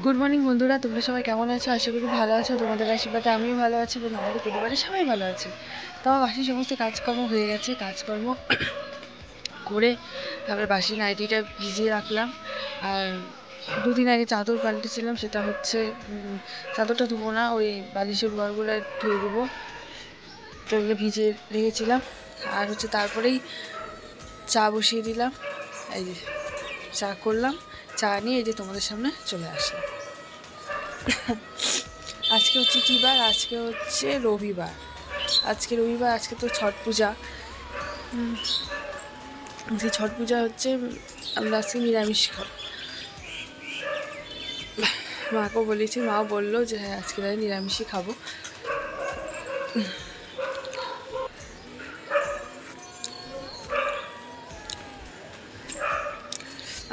Good morning বন্ধুরা, তোমরা সবাই কেমন আছো? আশা করি ভালো আছো। তোমাদের আশীর্বাদে আমিও ভালো আছি এবং আমাদের পরিবারে সবাই ভালো আছে। তাও বাসি সমস্ত কাজকর্ম হয়ে গেছে, কাজকর্ম করে তারপরে বাসি নাইটিটা ভিজিয়ে রাখলাম। আর দুদিন আগে চাদর পাল্টেছিলাম, সেটা হচ্ছে চাদরটা ধুবো না, ওই বালিশের ঘরগুলো ধুয়ে দেবো, তো ওগুলো ভিজিয়ে রেখেছিলাম। আর হচ্ছে তারপরেই চা বসিয়ে দিলাম, এই যে চা করলাম, চা নিয়ে এই যে তোমাদের সামনে চলে আসলাম। আজকে হচ্ছে কী বার? আজকে হচ্ছে রবিবার। আজকে তো ছট পূজা। যে ছট পূজা হচ্ছে, আমরা আজকে নিরামিষ খাবো। মাকেও বলেছি, মাও বললো যে হ্যাঁ আজকে তাই নিরামিষই খাবো।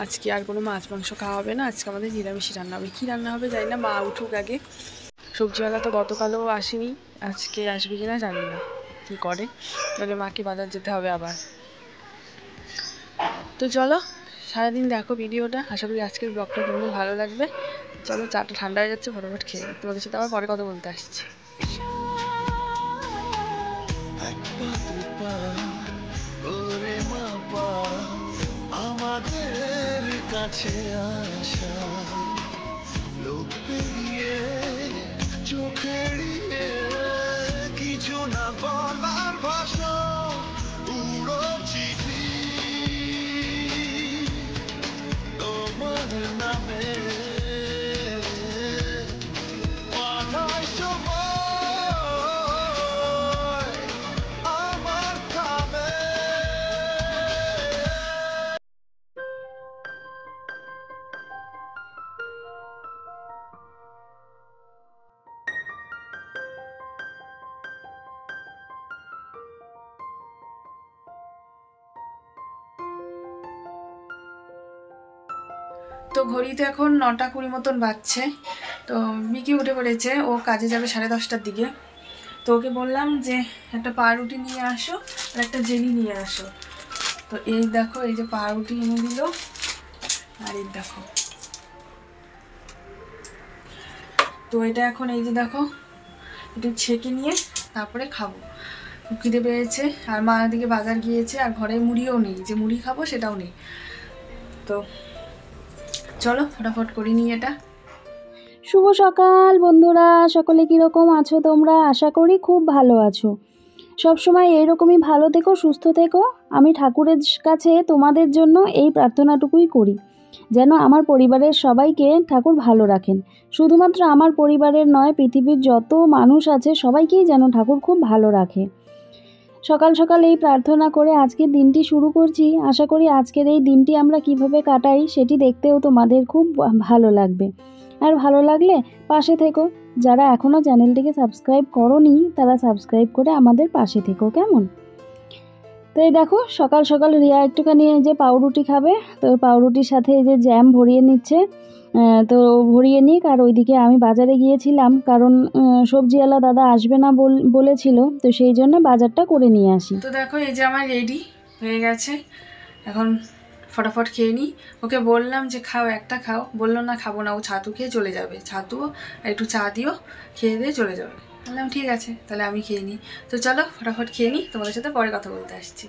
আজকে আর কোনো মাছ মাংস খাওয়া হবে না, আজকে আমাদের নিরামিষই রান্না হবে। কী রান্না হবে জানি না, মা উঠুক আগে। সবজিওয়ালা তো গতকালও আসেনি, আজকে আসবে কিনা জানি না, কী করে। তাহলে মাকে বাজার যেতে হবে আবার। তো চলো, সারাদিন দেখো ভিডিওটা, আশা করি আজকের ব্লগটা তোমাদের ভালো লাগবে। চলো, চাটা ঠান্ডা হয়ে যাচ্ছে, ফটাফট খেয়ে তোমাদের সাথে আবার পরে কথা বলতে আসছি। আমাদের কাছে আসা লোক পেরিয়ে চোখেরিয়ে কিছু না বলার ভাষা, উড়ো চিঠি তোমার নামে পাঠাই সময় আমার খামে। তো ঘড়িতে এখন 9:20 মতন বাজছে। তো মিকি উঠে পড়েছে, ও কাজে যাবে 10:30টার দিকে। তো ওকে বললাম যে একটা পাউরুটি নিয়ে আসো আর একটা জেলি নিয়ে আসো। তো এই দেখো, এই যে পাউরুটি এনে দিল, আর এই দেখো। তো এটা এখন এই যে দেখো, একটু ছেঁকে নিয়ে তারপরে খাবো। খিদে পেয়েছে, আর মা দিকে বাজার গিয়েছে, আর ঘরে মুড়িও নেই, যে মুড়ি খাবো সেটাও নেই। তো চলো ফটাফট করে নিই এটা। শুভ সকাল বন্ধুরা, সকলে কীরকম আছো তোমরা? আশা করি খুব ভালো আছো। সবসময় এইরকমই ভালো থেকো, সুস্থ থেকো। আমি ঠাকুরের কাছে তোমাদের জন্য এই প্রার্থনাটুকুই করি, যেন আমার পরিবারের সবাইকে ঠাকুর ভালো রাখেন। শুধুমাত্র আমার পরিবারের নয়, পৃথিবীর যত মানুষ আছে সবাইকেই যেন ঠাকুর খুব ভালো রাখে। সকাল সকাল এই প্রার্থনা করে আজকের দিনটি শুরু করছি। আশা করি আজকের এই দিনটি আমরা কিভাবে কাটাই সেটি দেখতেও তোমাদের খুব ভালো লাগবে। আর ভালো লাগলে পাশে থেকো। যারা এখনও চ্যানেলটিকে সাবস্ক্রাইব করোনি তারা সাবস্ক্রাইব করে আমাদের পাশে থেকো, কেমন? তো এই দেখো, সকাল সকাল রিয়া একটুখানি যে পাউরুটি খাবে, তো পাউরুটির সাথে এই যে জ্যাম ভরিয়ে নিচ্ছে। তো ভরিয়ে নিক। আর ওইদিকে আমি বাজারে গিয়েছিলাম, কারণ সবজিওয়ালা দাদা আসবে না বলেছিল, তো সেই জন্য বাজারটা করে নিয়ে আসি। তো দেখো, এই যে আমার রেডি হয়ে গেছে, এখন ফটাফট খেয়ে নিই। ওকে বললাম যে খাও, একটা খাও, বললো না খাবো না, ও ছাতু খেয়ে চলে যাবে। ছাতু আর একটু চা দিও, খেয়ে দিয়ে চলে যাবে। বললাম ঠিক আছে, তাহলে আমি খেয়ে নিই। তো চলো ফটাফট খেয়ে নিই, তোমাদের সাথে পরে কথা বলতে আসছি।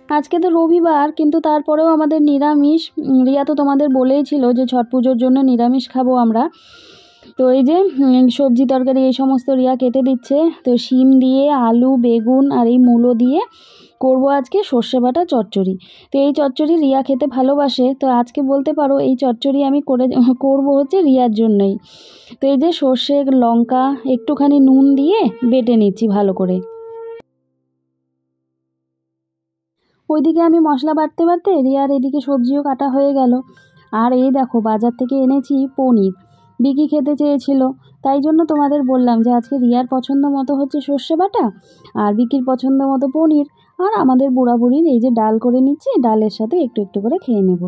আজকে তো রবিবার, কিন্তু তারপরেও আমাদের নিরামিষ। রিয়া তো তোমাদের বলেই ছিল যে ছট পুজোর জন্য নিরামিষ খাবো আমরা। তো এই যে সবজি তরকারি এই সমস্ত রিয়া কেটে দিচ্ছে। তো শিম দিয়ে, আলু, বেগুন আর এই মূলো দিয়ে করব আজকে সর্ষে বাটা চচ্চড়ি। তো এই চচ্চড়ি রিয়া খেতে ভালোবাসে, তো আজকে বলতে পারো এই চচ্চড়ি আমি করব হচ্ছে রিয়ার জন্যই। তো এই যে সর্ষে, লঙ্কা, একটুখানি নুন দিয়ে বেটে নিচ্ছি ভালো করে। ওইদিকে আমি মশলা বাটতে বাটতে রিয়ার এদিকে সবজিও কাটা হয়ে গেল। আর এই দেখো বাজার থেকে এনেছি পনির। বিকি খেতে চেয়েছিল, তাই জন্য তোমাদের বললাম যে আজকে রিয়ার পছন্দ মতো হচ্ছে সর্ষে বাটা, আর বিকির পছন্দ মতো পনির, আর আমাদের বুড়া বুড়ির এই যে ডাল করে নিচ্ছি, ডালের সাথে একটু একটু করে খেয়ে নেব।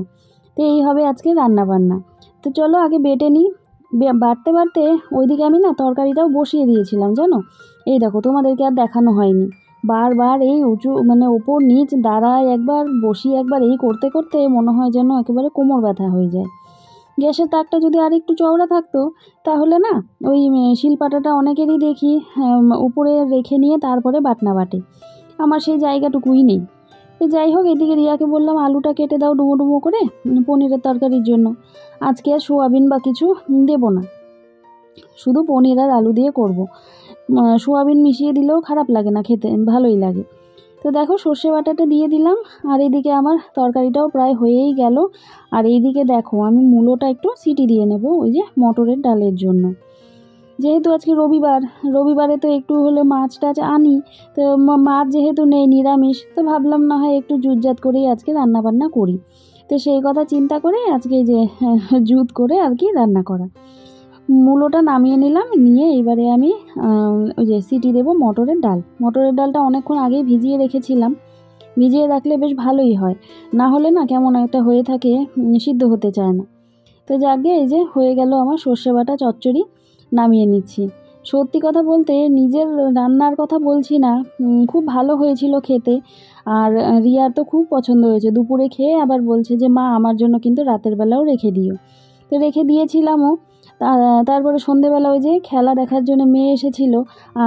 তো এই হবে আজকে রান্না বান্না। তো চলো আগে বেটে নিই। বাটতে বাটতে ওইদিকে আমি না তরকারিটাও বসিয়ে দিয়েছিলাম জানো। এই দেখো তোমাদেরকে আর দেখানো হয়নি, বারবার এই উঁচু মানে ওপর নিচ দাঁড়ায় একবার, বসি একবার, এই করতে করতে মনে হয় যেন একেবারে কোমর ব্যথা হয়ে যায়। গ্যাসের তাকটা যদি আর একটু চওড়া থাকতো তাহলে না ওই শিলপাটাটা অনেকেরই দেখি উপরে রেখে নিয়ে তারপরে বাটনা বাটে, আমার সেই জায়গাটুকুই নেই। তো যাই হোক, এদিকে রিয়াকে বললাম আলুটা কেটে দাও ডুমো ডুমো করে পনিরের তরকারির জন্য। আজকে আর সোয়াবিন বা কিছু দেবো না, শুধু পনির আর আলু দিয়ে করব। সোয়াবিন মিশিয়ে দিলেও খারাপ লাগে না, খেতে ভালোই লাগে। তো দেখো সর্ষে বাটাটা দিয়ে দিলাম, আর এইদিকে আমার তরকারিটাও প্রায় হয়েই গেল। আর এইদিকে দেখো আমি মূলোটা একটু সিটি দিয়ে নেব ওই যে মটরের ডালের জন্য। যেহেতু আজকে রবিবার, রবিবারে তো একটু হলে মাছ টাছ আনি, তো মাছ যেহেতু নেই নিরামিষ, তো ভাবলাম না হয় একটু জুতজাত করেই আজকে রান্না বান্না করি। তো সেই কথা চিন্তা করে আজকে যে জুত করে আর কি রান্না করা। মূলোটা নামিয়ে নিলাম, নিয়ে এবারে আমি ওই যে সিটি দেবো মটরের ডাল। মটরের ডালটা অনেকক্ষণ আগেই ভিজিয়ে রেখেছিলাম, ভিজিয়ে রাখলে বেশ ভালোই হয়, না হলে না কেমন একটা হয়ে থাকে, সিদ্ধ হতে চায় না। তো যাকে এই যে হয়ে গেল আমার সর্ষে বাটা চচ্চড়ি, নামিয়ে নিচ্ছি। সত্যি কথা বলতে নিজের রান্নার কথা বলছি না, খুব ভালো হয়েছিল খেতে। আর রিয়ার তো খুব পছন্দ হয়েছে, দুপুরে খেয়ে আবার বলছে যে মা আমার জন্য কিন্তু রাতের বেলাও রেখে দিও। তো রেখে দিয়েছিলামও। তারপরে সন্ধেবেলা ওই যে খেলা দেখার জন্য মেয়ে এসেছিল,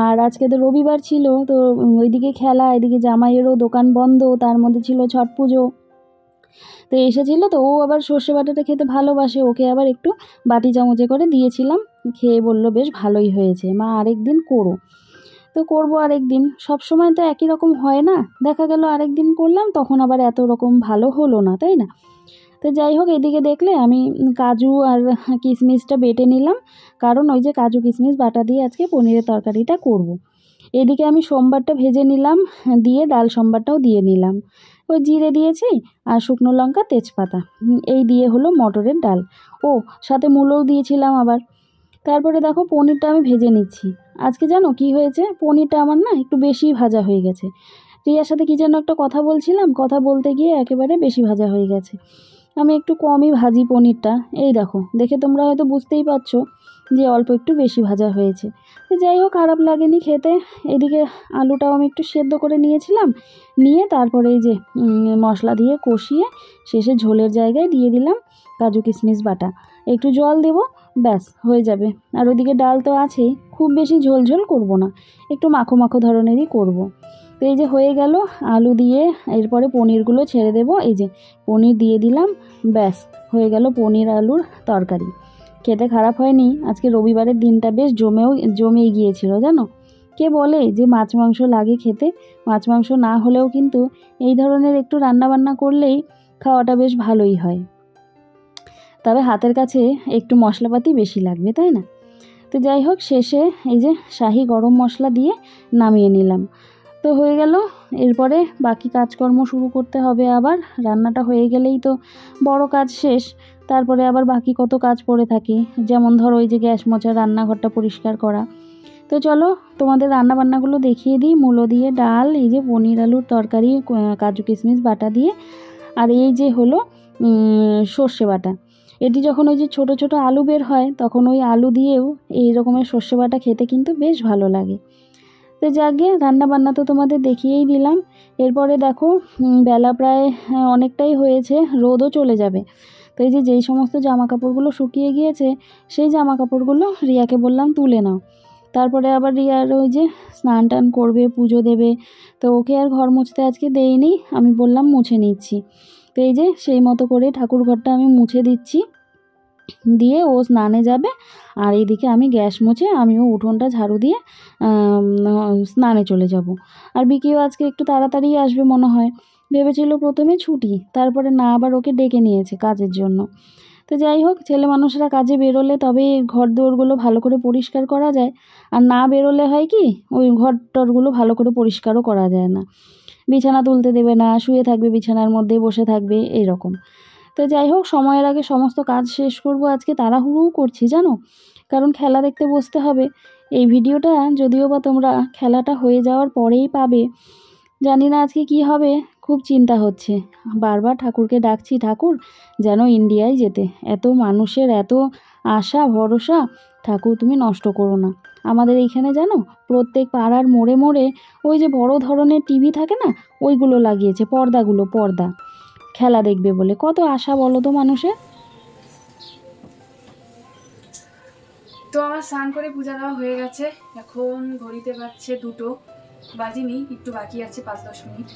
আর আজকে তো রবিবার ছিল, তো ওইদিকে খেলা, এদিকে জামাইয়েরও দোকান বন্ধ, তার মধ্যে ছিল ছট পুজো। তো এসেছিলো, তো ও আবার সর্ষে বাটাটা খেতে ভালোবাসে, ওকে আবার একটু বাটি চামচে করে দিয়েছিলাম। খেয়ে বলল বেশ ভালোই হয়েছে মা, আরেক দিন করো। তো করবো আরেক দিন, সবসময় তো একই রকম হয় না, দেখা গেল আরেক দিন করলাম তখন আবার এত রকম ভালো হলো না, তাই না? তো যাই হোক, এদিকে দেখলে আমি কাজু আর কিশমিশটা বেটে নিলাম, কারণ ওই যে কাজু কিশমিশ বাটা দিয়ে আজকে পনিরের তরকারিটা করব। এদিকে আমি সোমবারটা ভেজে নিলাম, দিয়ে ডাল সোমবারটাও দিয়ে নিলাম। ওই জিরে দিয়েছি আর শুকনো লঙ্কা, তেজপাতা, এই দিয়ে হলো মটরের ডাল। ও সাথে মূলও দিয়েছিলাম আবার। তারপরে দেখো পনিরটা আমি ভেজে নিচ্ছি। আজকে জানো কি হয়েছে, পনিরটা আমার না একটু বেশি ভাজা হয়ে গেছে। রিয়ার সাথে কি যেন একটা কথা বলছিলাম, কথা বলতে গিয়ে একেবারে বেশি ভাজা হয়ে গেছে। আমি একটু কমই ভাজি পনিরটা, এই দেখো দেখে তোমরা হয়তো বুঝতেই পারছো যে অল্প একটু বেশি ভাজা হয়েছে। তো যাই হোক, খারাপ লাগেনি খেতে। এদিকে আলুটাও আমি একটু সেদ্ধ করে নিয়েছিলাম, নিয়ে তারপরে এই যে মশলা দিয়ে কষিয়ে শেষে ঝোলের জায়গায় দিয়ে দিলাম কাজু কিশমিশ বাটা। একটু জল দেব, ব্যাস হয়ে যাবে। আর ওইদিকে ডাল তো আছেই, খুব বেশি ঝোল ঝোল করব না, একটু মাখো মাখো ধরনেরই করব। তো এই যে হয়ে গেল আলু দিয়ে, এরপরে পনিরগুলো ছেড়ে দেব। এই যে পনির দিয়ে দিলাম, ব্যাস হয়ে গেল পনির আলুর তরকারি। খেতে খারাপ হয়নি, আজকে রবিবারের দিনটা বেশ জমেই গিয়েছিল জানো। কে বলে যে মাছ মাংস লাগে খেতে, মাছ মাংস না হলেও কিন্তু এই ধরনের একটু রান্না বান্না করলেই খাওয়াটা বেশ ভালোই হয়। তবে হাতের কাছে একটু মশলাপাতি বেশি লাগবে, তাই না? তো যাই হোক, শেষে এই যে শাহি গরম মশলা দিয়ে নামিয়ে নিলাম। তো হয়ে গেল, এরপরে বাকি কাজকর্ম শুরু করতে হবে আবার। রান্নাটা হয়ে গেলেই তো বড় কাজ শেষ, তারপরে আবার বাকি কত কাজ পড়ে থাকে, যেমন ধরো ওই যে গ্যাস মোছা, রান্নাঘরটা পরিষ্কার করা। তো চলো তোমাদের রান্না বান্নাগুলো দেখিয়ে দিই। মূলো দিয়ে ডাল, এই যে পনির আলুর তরকারি কাজু কিশমিশ বাটা দিয়ে, আর এই যে হলো সর্ষে বাটা। এটি যখন ওই যে ছোট ছোট আলু বের হয় তখন ওই আলু দিয়েও এই রকমের সর্ষে বাটা খেতে কিন্তু বেশ ভালো লাগে। তো যাকে রান্না বান্না তো তোমাদের দেখিয়েই দিলাম। এরপরে দেখো বেলা প্রায় অনেকটাই হয়েছে, রোদও চলে যাবে। তো এই যেই সমস্ত জামা কাপড়গুলো শুকিয়ে গিয়েছে সেই জামা কাপড়গুলো রিয়াকে বললাম তুলে নাও। তারপরে আবার রিয়ার ওই যে স্নান টান করবে, পুজো দেবে, তো ওকে আর ঘর মুছতে আজকে দেইনি, আমি বললাম মুছে নিচ্ছি। তো এই যে সেই মতো করে ঠাকুর ঘরটা আমি মুছে দিচ্ছি, দিয়ে ও স্নানে যাবে, আর এইদিকে আমি গ্যাস মুছে আমিও উঠোনটা ঝাড়ু দিয়ে স্নানে চলে যাব। আর বিকিও আজকে একটু তাড়াতাড়ি আসবে মনে হয়, ভেবেছিল প্রথমে ছুটি, তারপরে না আবার ওকে ডেকে নিয়েছে কাজের জন্য। তো যাই হোক, ছেলে মানুষরা কাজে বেরোলে তবে ঘর দুয়ারগুলো ভালো করে পরিষ্কার করা যায়, আর না বেরোলে হয় কি ওই ঘর টরগুলো ভালো করে পরিষ্কারও করা যায় না, বিছানা তুলতে দেবে না, শুয়ে থাকবে বিছানার মধ্যে, বসে থাকবে এইরকম। তো যাই হোক, সময়ের আগে সমস্ত কাজ শেষ করব, আজকে তাড়াহুড়োও করছি জানো, কারণ খেলা দেখতে বসতে হবে। এই ভিডিওটা যদিও বা তোমরা খেলাটা হয়ে যাওয়ার পরেই পাবে, জানি না আজকে কি হবে, খুব চিন্তা হচ্ছে। বারবার ঠাকুরকে ডাকছি, ঠাকুর যেন ইন্ডিয়ায় যেতে, এত মানুষের এত আশা ভরসা, ঠাকুর তুমি নষ্ট করো না। আমাদের এইখানে জানো প্রত্যেক পাড়ার মোড়ে মোড়ে ওই যে বড় ধরনের টিভি থাকে না, ওইগুলো লাগিয়েছে, পর্দা, খেলা দেখবে বলে। কত আশা বলো তো মানুষের। তো আমার স্নান করে পূজা দেওয়া হয়ে গেছে, এখন ঘড়িতে বাজছে 2টো, বাজিনি, একটু বাকি আছে 5-10 মিনিট।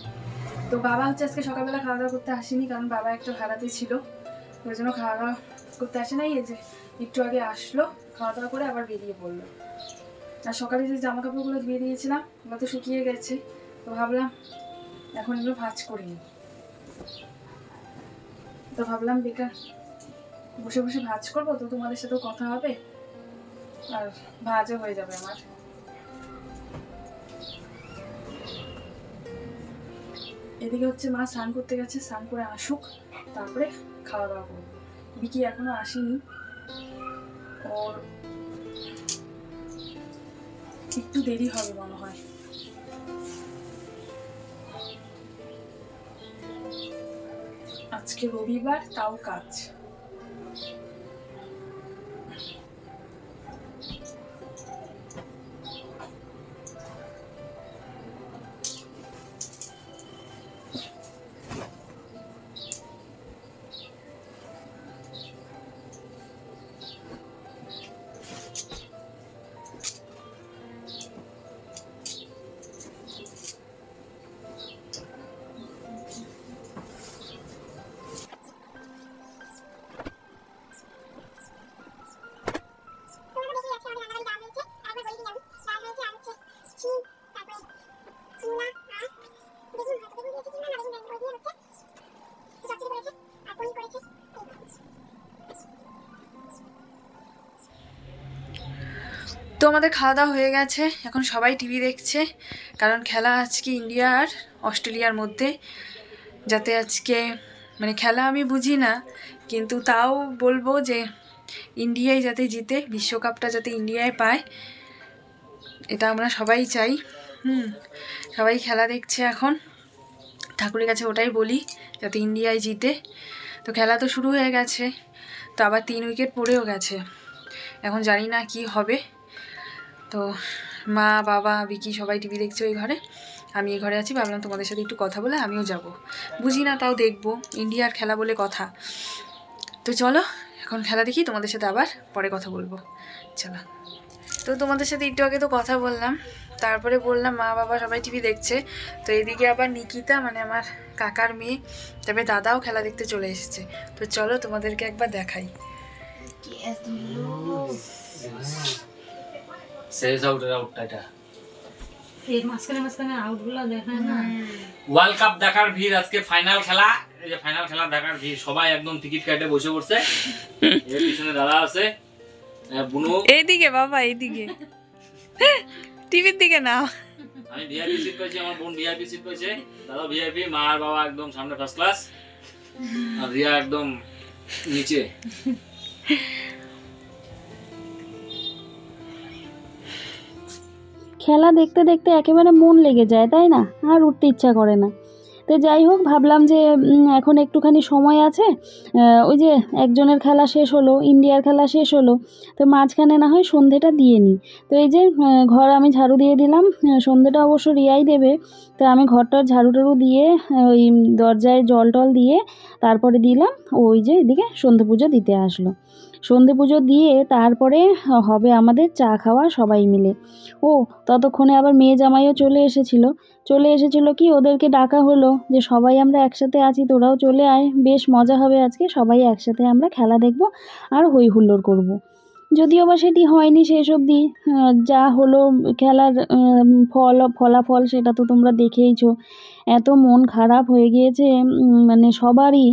তো বাবা হচ্ছে আজকে সকালবেলা খাওয়া দাওয়া করতে আসেনি, কারণ বাবা একটু ভাড়াতে ছিল, ওই জন্য খাওয়া দাওয়া করতে আসে নাই। এই যে একটু আগে আসলো, খাওয়া দাওয়া করে আবার বেরিয়ে পড়লো। আর সকালে যে জামা কাপড়গুলো ধুয়ে দিয়েছিলাম ওগুলো তো শুকিয়ে গেছে, তো ভাবলাম এখন এগুলো ভাঁজ করিনি, তো ভাবলাম বেকার বসে বসে ভাঁজ করবো, তো তোমাদের সাথেও কথা হবে আর ভাজও হয়ে যাবে আমার। এদিকে হচ্ছে মা স্নান করতে গেছে, স্নান করে আসুক তারপরে খাওয়া দাওয়া করবো। বিকি এখনো আসেনি, ওর একটু দেরি হবে মনে হয়। আজকে রবিবার, তাও কাজ। তো আমাদের খাওয়া দাওয়া হয়ে গেছে, এখন সবাই টিভি দেখছে, কারণ খেলা আজকে ইন্ডিয়া আর অস্ট্রেলিয়ার মধ্যে। যাতে আজকে মানে খেলা আমি বুঝি না, কিন্তু তাও বলবো যে ইন্ডিয়ায় যাতে জিতে, বিশ্বকাপটা যাতে ইন্ডিয়ায় পায়, এটা আমরা সবাই চাই। সবাই খেলা দেখছে এখন, ঠাকুরের কাছে ওটাই বলি যাতে ইন্ডিয়ায় জিতে। তো খেলা তো শুরু হয়ে গেছে, তো আবার 3 উইকেট পড়েও গেছে, এখন জানি না কি হবে। তো মা বাবা বিকি সবাই টিভি দেখছে ওই ঘরে, আমি এই ঘরে আছি, ভাবলাম তোমাদের সাথে একটু কথা বলে আমিও যাব, বুঝি না তাও দেখবো, ইন্ডিয়ার খেলা বলে কথা। তো চলো এখন খেলা দেখি, তোমাদের সাথে আবার পরে কথা বলবো, চলো। তো তোমাদের সাথে একটু আগে তো কথা বললাম, তারপরে বললাম মা বাবা সবাই টিভি দেখছে। তো এদিকে আবার নিকিতা মানে আমার কাকার মেয়ে, তবে দাদাও খেলা দেখতে চলে এসেছে। তো চলো তোমাদেরকে একবার দেখাই। ওয়ার্ল্ড কাপ দেখার ভিড়, আজকে ফাইনাল খেলা, এই যে ফাইনাল খেলা দেখার ভিড়, সবাই একদম টিকিট কেটে বসে পড়ছে। এর পিছনে দাদা আছে, বুনু এইদিকে বাবা, এইদিকে টিভির দিকে না। আমি ভিআইপি সিট পেয়েছি, আমার বোন ভিআইপি সিট পেয়েছে, দাদা ভিআইপি, মা আর বাবা একদম সামনে ফার্স্ট ক্লাস, আর রিয়া একদম নিচে। খেলা দেখতে দেখতে একেবারে মন লেগে যায়, তাই না, আর উঠতে ইচ্ছা করে না। তো যাই হোক, ভাবলাম যে এখন একটুখানি সময় আছে, ওই যে একজনের খেলা শেষ হলো, ইন্ডিয়ার খেলা শেষ হলো, তো মাঝখানে না হয় সন্ধেটা দিয়ে নিই। তো এই যে ঘর আমি ঝাড়ু দিয়ে দিলাম, সন্ধেটা অবশ্য রিয়াই দেবে, তো আমি ঘরটার ঝাড়ু টাড়ু দিয়ে ওই দরজায় জল টল দিয়ে তারপরে দিলাম, ওই যে এদিকে সন্ধে পুজো দিতে আসলো। সন্ধে পুজো দিয়ে তারপরে হবে আমাদের চা খাওয়া সবাই মিলে। ও ততক্ষণে আবার মেয়ে জামাইও চলে এসেছিল কি ওদেরকে ডাকা হলো যে সবাই আমরা একসাথে আছি, তোরাও চলে আয়, বেশ মজা হবে আজকে, সবাই একসাথে আমরা খেলা দেখব আর হই হুল্লোড় করব। যদিও বা সেটি হয়নি শেষ অবধি, যা হলো খেলার ফলাফল সেটা তো তোমরা দেখেইছো। এত মন খারাপ হয়ে গিয়েছে, মানে সবারই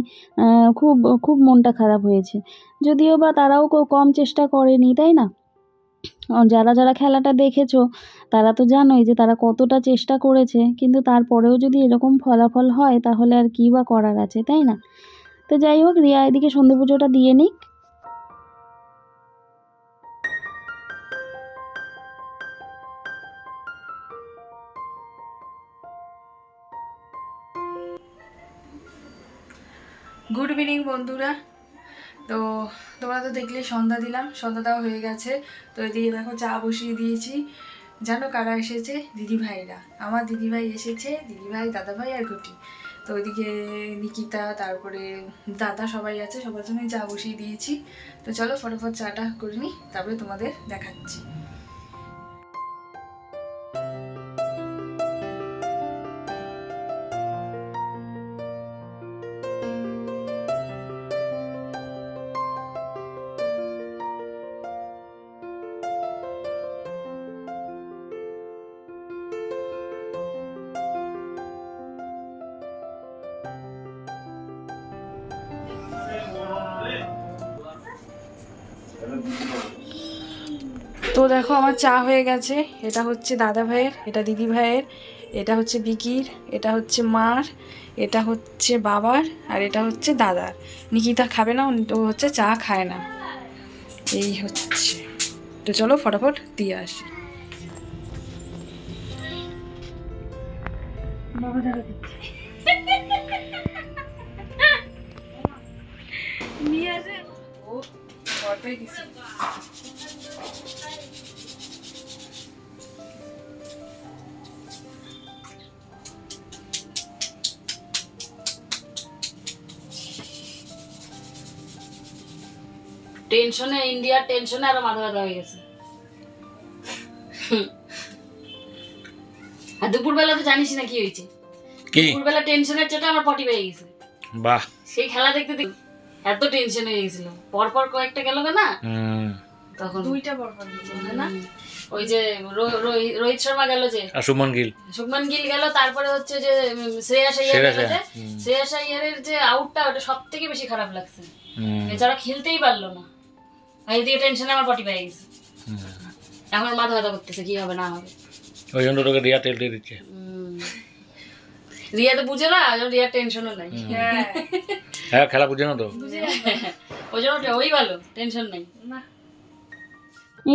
খুব খুব মনটা খারাপ হয়েছে। যদিও বা তারাও কম চেষ্টা করেনি, তাই না? যারা যারা খেলাটা দেখেছো তারা তো জানোই যে তারা কতটা চেষ্টা করেছে, কিন্তু তারপরেও যদি এরকম ফলাফল হয় তাহলে আর কী বা করার আছে, তাই না? তো যাই হোক, রিয়া এদিকে সন্ধে পুজোটা দিয়ে নিক। গুড ইভিনিং বন্ধুরা। তো তোমরা তো দেখলে সন্ধ্যা দিলাম, সন্ধ্যা দেওয়া হয়ে গেছে। তো এদিকে দেখো চা বসিয়ে দিয়েছি। জানো কারা এসেছে? দিদিভাইরা। আমার দিদিভাই এসেছে, দিদিভাই, দাদাভাই আর গুটি। তো ওইদিকে নিকিতা, তারপরে দাদা সবাই আছে, সবার জন্যই চা বসিয়ে দিয়েছি। তো চলো ফটাফট চাটা করে নিই, তারপরে তোমাদের দেখাচ্ছি। তো দেখো আমার চা হয়ে গেছে। এটা হচ্ছে দাদা ভাইয়ের, এটা দিদি ভাইয়ের, এটা হচ্ছে বিকির, এটা হচ্ছে মার, এটা হচ্ছে বাবার, আর এটা হচ্ছে দাদার। নিকিতা খাবে না, ও হচ্ছে চা খায় না। এই হচ্ছে। তো চলো ফটাফট দিয়ে আসি। বাবা দাদা দিচ্ছে নিয়ে আসে। ও অল্পই দিছি। টেনশনে, ইন্ডিয়ার টেনশনে আরো মাথা ব্যথা হয়ে গেছে। আর দুপুরবেলা তো জানিস না কি হয়েছে। দুপুরবেলা টেনশনের চোটে আমার পটি পেয়ে গেছে। বাহ, সেই খেলা দেখতে দেখতে এত টেনশন হয়ে গেছিল। পরপর কয়েকটা গেল না, তখন দুইটা পরপর না, ওই যে রোহিত শর্মা গেল, যে শুভমান গিল গেল, তারপরে হচ্ছে যে শ্রেয়াস আইয়ার গেল। যে শ্রেয়াস আইয়ারের যে আউটটা, ওটা সব থেকে বেশি খারাপ লাগছে। বেচারা খেলতেই পারলো না। এইদিকে টেনশনে আমার পটি পেয়ে গেছে। এখন মাথা ব্যথা করতেছে কি হবে না হবে। ওই জন্য তোকে রিয়া তেল দিয়ে দিচ্ছে। রিয়া তো বুঝে না, রিয়ার টেনশনও নাই। হ্যাঁ, খেলা বুঝে না তো, ওই জন্য ওই ভালো, টেনশন নাই।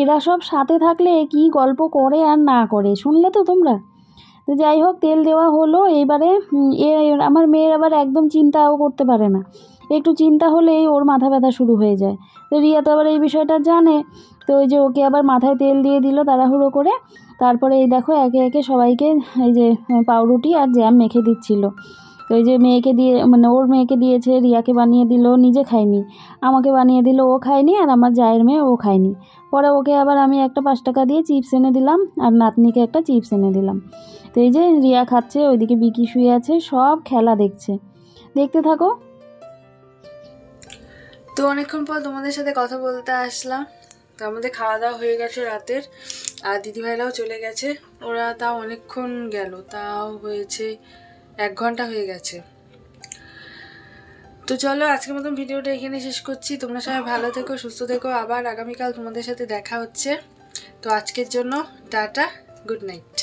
এরা সব সাথে থাকলে কি গল্প করে আর না করে শুনলে তো তোমরা। তো যাই হোক, তেল দেওয়া হলো। এইবারে আমার মেয়ের আবার একদম চিন্তাও করতে পারে না, একটু চিন্তা হলেই ওর মাথা ব্যথা শুরু হয়ে যায়। তো রিয়া তো আবার এই বিষয়টা জানে। তো ওই যে ওকে আবার মাথায় তেল দিয়ে দিল তাড়াহুড়ো করে। তারপরে এই দেখো একে একে সবাইকে এই যে পাউরুটি আর জ্যাম মেখে দিচ্ছিল। তো এই যে মেয়েকে দিয়ে, মানে ওর মেয়েকে দিয়েছে, রিয়াকে বানিয়ে দিল, নিজে খায়নি, আমাকে বানিয়ে দিল, ও খায়নি, আর আমার জায়ের মেয়ে ও খায়নি। পরে ওকে আবার আমি একটা 5 টাকা দিয়ে চিপস এনে দিলাম, আর নাতনিকে একটা চিপস এনে দিলাম। তো এই যে রিয়া খাচ্ছে, ওইদিকে বিকি শুয়ে আছে, সব খেলা দেখছে। দেখতে থাকো। তো অনেকক্ষণ পর তোমাদের সাথে কথা বলতে আসলাম। তো আমাদের খাওয়া দাওয়া হয়ে গেছে রাতের, আর দিদিভাইরাও চলে গেছে। ওরা তাও অনেকক্ষণ গেল, তাও হয়েছে 1 ঘন্টা হয়ে গেছে। তো চলো আজকের মতন ভিডিওটা এখানে শেষ করছি। তোমরা সবাই ভালো থেকো, সুস্থ থেকো। আবার আগামীকাল তোমাদের সাথে দেখা হচ্ছে। তো আজকের জন্য টাটা, গুড নাইট।